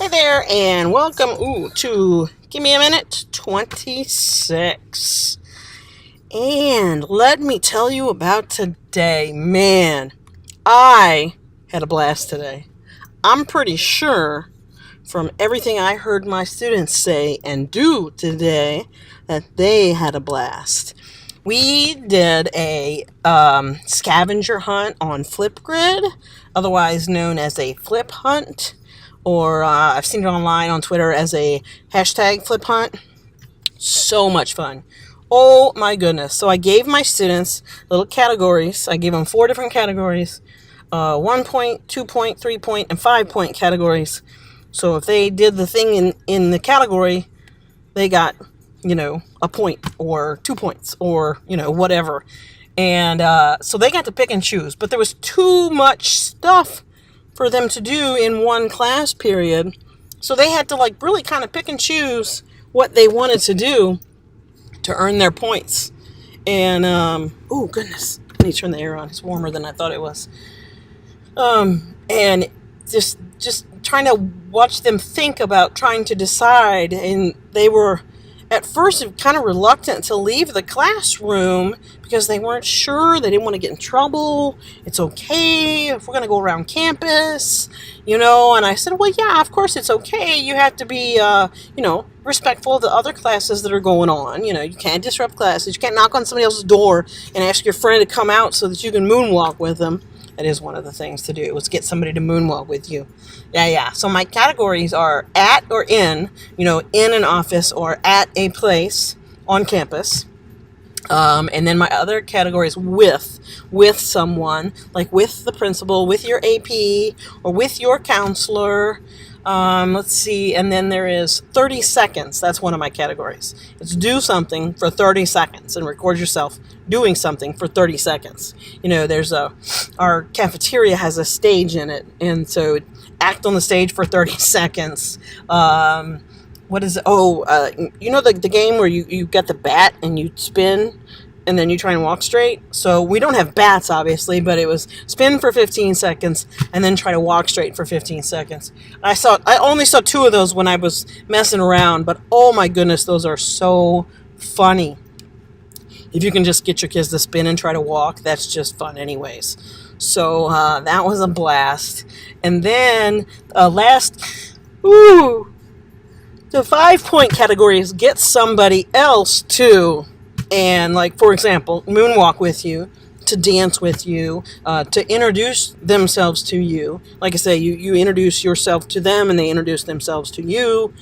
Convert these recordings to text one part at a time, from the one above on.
Hey there, and welcome to Gimme A Minute 26. And let me tell you about today. Man, I had a blast today. I'm pretty sure from everything I heard my students say and do today that they had a blast. We did a scavenger hunt on Flipgrid, otherwise known as a flip hunt, or I've seen it online on Twitter as a hashtag flip hunt. So much fun. Oh my goodness. So I gave my students little categories. I gave them 4 different categories, 1 point, 2 point, 3 point, and 5 point categories. So if they did the thing in the category, they got, a point or 2 points or, whatever. And so they got to pick and choose. But there was too much stuff for them to do in one class period. So they had to really kind of pick and choose what they wanted to do to earn their points. And, oh goodness, let me turn the air on. It's warmer than I thought it was. And just trying to watch them think about trying to decide. And they were at first kind of reluctant to leave the classroom because they weren't sure. They didn't want to get in trouble. It's okay if we're going to go around campus, and I said, well, yeah, of course it's okay. You have to be, respectful of the other classes that are going on. You can't disrupt classes. You can't knock on somebody else's door and ask your friend to come out so that you can moonwalk with them. That is one of the things to do, was get somebody to moonwalk with you. Yeah. So my categories are at or in an office or at a place on campus. And then my other category is with someone, like with the principal, with your AP, or with your counselor. Let's see. And then there is 30 seconds. That's one of my categories. It's do something for 30 seconds and record yourself doing something for 30 seconds. Our cafeteria has a stage in it. And so act on the stage for 30 seconds. What is it? The game where you get the bat and you spin and then you try and walk straight. So we don't have bats, obviously, but it was spin for 15 seconds and then try to walk straight for 15 seconds. I only saw 2 of those when I was messing around, but oh my goodness, those are so funny. If you can just get your kids to spin and try to walk, that's just fun anyways. So that was a blast. And then the 5-point category is get somebody else to, and for example, moonwalk with you, to dance with you, to introduce themselves to you. Like I say, you introduce yourself to them and they introduce themselves to you.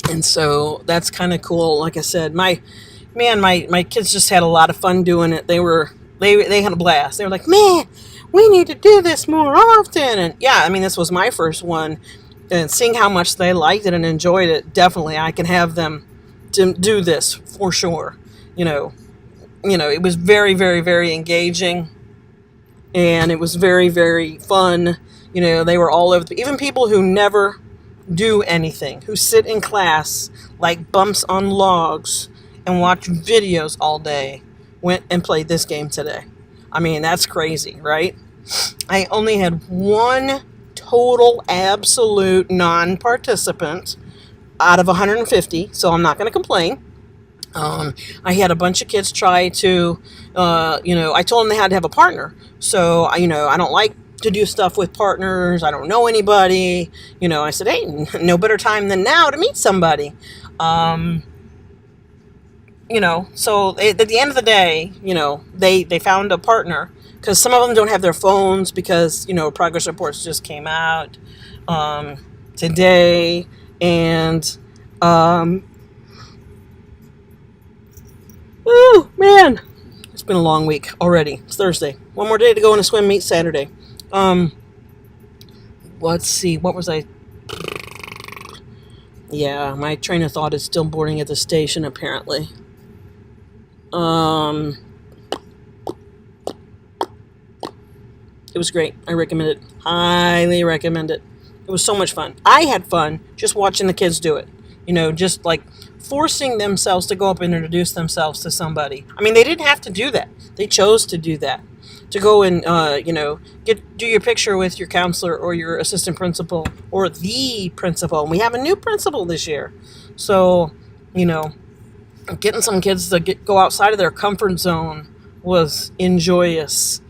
And so that's kind of cool. Like I said, my kids just had a lot of fun doing it. They had a blast. They were like, man, we need to do this more often. And yeah, this was my first one. And seeing how much they liked it and enjoyed it, definitely I can have them to do this for sure. It was very, very, very engaging, and it was very, very fun. They were all over. Even people who never do anything, who sit in class like bumps on logs and watch videos all day, went and played this game today. That's crazy, right? I only had one total absolute non-participant out of 150, so I'm not going to complain. I had a bunch of kids try to, I told them they had to have a partner. So, I don't like to do stuff with partners. I don't know anybody. I said, hey, no better time than now to meet somebody. So at the end of the day, they found a partner. Because some of them don't have their phones because, progress reports just came out today. And, man, it's been a long week already. It's Thursday. One more day to go on a swim meet Saturday. Let's see. What was I? Yeah, my train of thought is still boarding at the station, apparently. It was great. I recommend it. Highly recommend it. It was so much fun. I had fun just watching the kids do it. Just forcing themselves to go up and introduce themselves to somebody. They didn't have to do that. They chose to do that. to go and do your picture with your counselor or your assistant principal or the principal. And we have a new principal this year, so getting some kids to go outside of their comfort zone was enjoyous.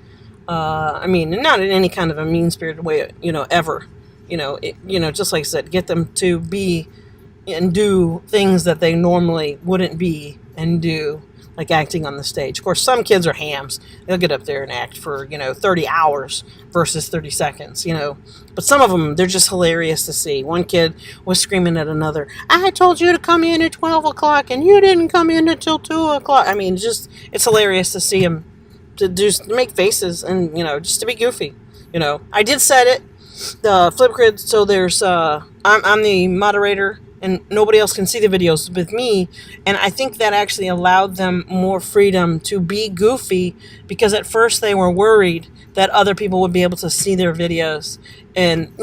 Not in any kind of a mean-spirited way, ever. Just like I said, get them to be and do things that they normally wouldn't be and do, like acting on the stage. Of course, some kids are hams. They'll get up there and act for, 30 hours versus 30 seconds, But some of them, they're just hilarious to see. One kid was screaming at another, I told you to come in at 12 o'clock and you didn't come in until 2 o'clock. It's hilarious to see them to make faces and, just to be goofy. I did set it, the Flipgrid, so there's, I'm the moderator and nobody else can see the videos with me. And I think that actually allowed them more freedom to be goofy, because at first they were worried that other people would be able to see their videos. And,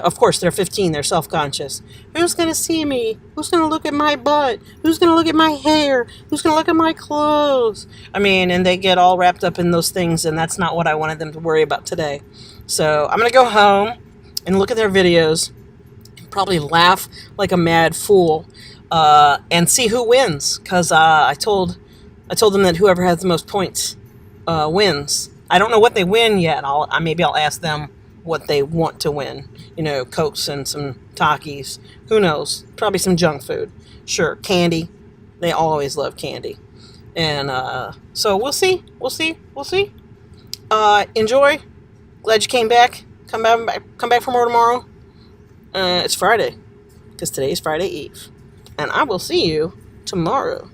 of course, they're 15, they're self-conscious. Who's going to see me? Who's going to look at my butt? Who's going to look at my hair? Who's going to look at my clothes? And they get all wrapped up in those things, and that's not what I wanted them to worry about today. So I'm going to go home and look at their videos, probably laugh like a mad fool, and see who wins, because I told them that whoever has the most points wins. I don't know what they win yet. Maybe I'll ask them what they want to win. Cokes and some Takis. Who knows? Probably some junk food. Sure, candy. They always love candy. And so we'll see. Enjoy. Glad you came back. Come back for more tomorrow. It's Friday, because today is Friday Eve. And I will see you tomorrow.